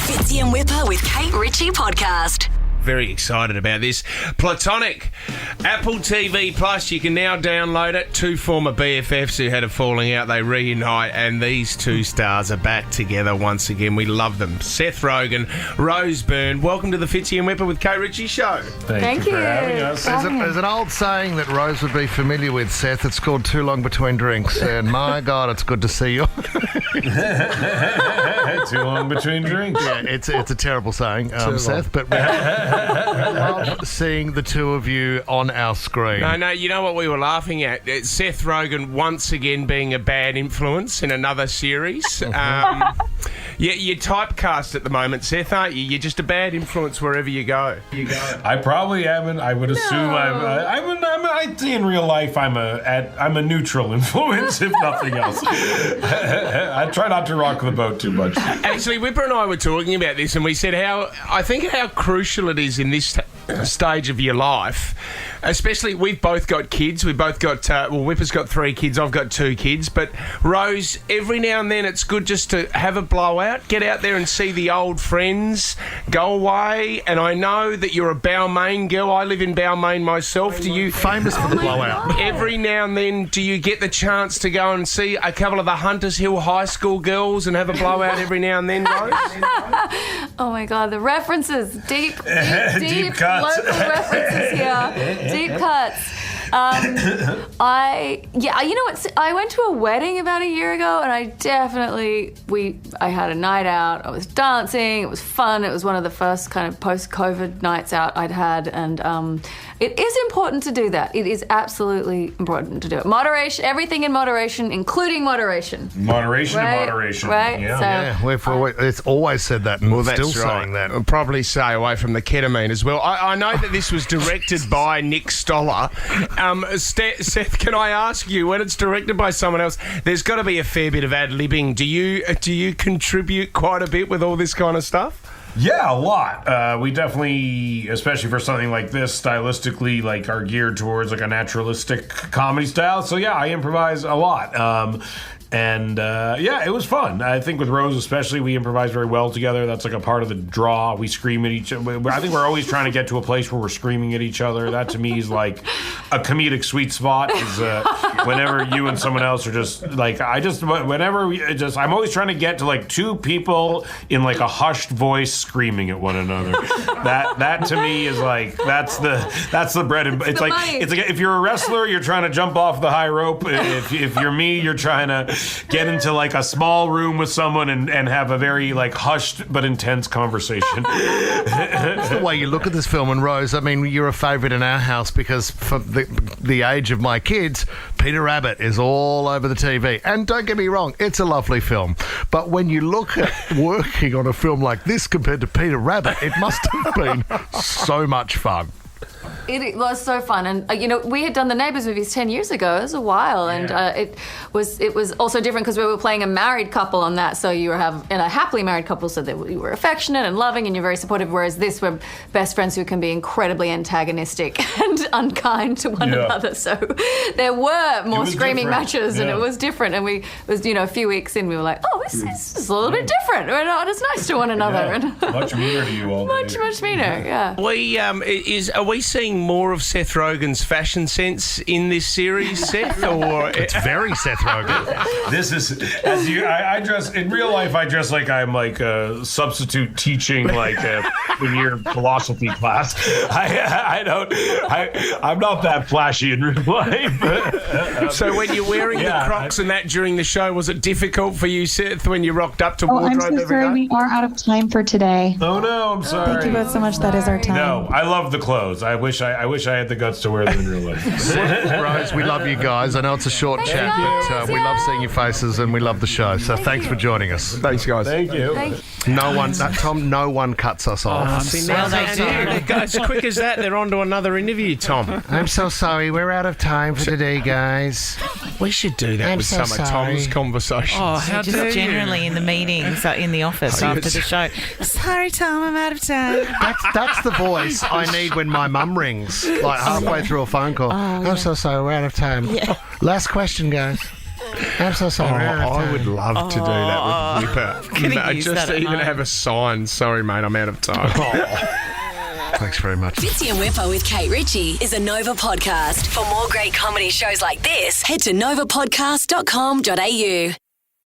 Fitzy and Whipper with Kate Ritchie podcast. Very excited about this. Platonic, Apple TV Plus, you can now download it. Two former BFFs who had a falling out, they reunite, and these two stars are back together once again. We love them. Seth Rogen, Rose Byrne. Welcome to the Fitzy and Whipper with Kate Ritchie show. Thank you for having us. There's an old saying that Rose would be familiar with, Seth. It's called too long between drinks. And my God, it's good to see you. Too long between drinks. Yeah, it's a terrible saying, Seth, but I love seeing the two of you on our screen. No, you know what we were laughing at? It's Seth Rogen once again being a bad influence in another series. You're typecast at the moment, Seth, aren't you? You're just a bad influence wherever you go. I probably haven't. I would assume in real life I'm a neutral influence, if nothing else. I try not to rock the boat too much. Actually, Whipper and I were talking about this, and we said how crucial it is in this stage of your life. Especially, we've both got kids. We've both got, Whipper's got 3 kids. I've got 2 kids. But, Rose, every now and then it's good just to have a blowout, get out there and see the old friends, go away. And I know that you're a Balmain girl. I live in Balmain myself. Do you... Famous for the blowout. Every now and then, do you get the chance to go and see a couple of the Hunters Hill High School girls and have a blowout every now and then, Rose? Oh, my God, the references. Deep cuts. Local references here. Deep cuts. You know what? I went to a wedding about a year ago, and I had a night out. I was dancing. It was fun. It was one of the first kind of post-COVID nights out I'd had, and it is important to do that. It is absolutely important to do it. Moderation, everything in moderation, including moderation. Moderation right? and moderation. Right? Yeah. It's always said that, and That's still saying that. I'll probably stay away from the ketamine as well. I know that this was directed by Nick Stoller. Seth, can I ask you, when it's directed by someone else, there's got to be a fair bit of ad-libbing. Do you contribute quite a bit with all this kind of stuff? Yeah, a lot. We definitely, especially for something like this, stylistically, are geared towards a naturalistic comedy style. So yeah, I improvise a lot. It was fun. I think with Rose especially, we improvise very well together. That's a part of the draw. We scream at each other. I think we're always trying to get to a place where we're screaming at each other. That to me is a comedic sweet spot. Is whenever you and someone else are just I'm always trying to get to 2 people in a hushed voice screaming at one another. That to me is that's the bread and it's if you're a wrestler, you're trying to jump off the high rope. If you're me, you're trying to get into a small room with someone and have a very hushed but intense conversation. That's the way you look at this film. And Rose, I mean, you're a favourite in our house because for the age of my kids, Peter Rabbit is all over the TV. And don't get me wrong, it's a lovely film. But when you look at working on a film like this compared to Peter Rabbit, it must have been so much fun. It was so fun, and we had done the Neighbours movies 10 years ago. It was a while, and it was also different because we were playing a married couple on that. So you were in a happily married couple, so that you were affectionate and loving, and you're very supportive. Whereas this, we're best friends who can be incredibly antagonistic and unkind to one another. So there were more screaming matches, and it was different. And it was a few weeks in, we were like, oh, this is a little bit different. We're not as nice to one another. Yeah. Much meaner to you all. Much meaner. Yeah. Are we seeing more of Seth Rogen's fashion sense in this series, Seth? Or it's very Seth Rogen. This is I dress in real life. I dress like I'm a substitute teaching in your philosophy class. I'm not that flashy in real life. So when you're wearing the Crocs and that during the show, was it difficult for you, Seth, when you rocked up to wardrobe I'm so sorry. We are out of time for today. Oh no, I'm sorry. Thank you both so much. That is our time. No, I love the clothes. I wish I had the guts to wear them in real life. Rose, we love you guys. I know it's a short chat, but we love seeing your faces and we love the show. So thanks for joining us. Thanks, guys. Thank you. No one cuts us off. Now they do. As quick as that, they're on to another interview, Tom. I'm so sorry. We're out of time for today, guys. We should do that with some of Tom's conversations. Oh, how just generally in the meetings, in the office after the show. Sorry, Tom, I'm out of time. That's the voice I need when my mum rings, halfway through a phone call. I'm so sorry, we're out of time. Yeah. Last question, guys. I'm so sorry. I would love to do that with Whipper. Gonna use Just that at even home. have a sign. Sorry, mate, I'm out of time. Thanks very much. Fitzy and Whipper with Kate Ritchie is a Nova podcast. For more great comedy shows like this, head to novapodcast.com.au.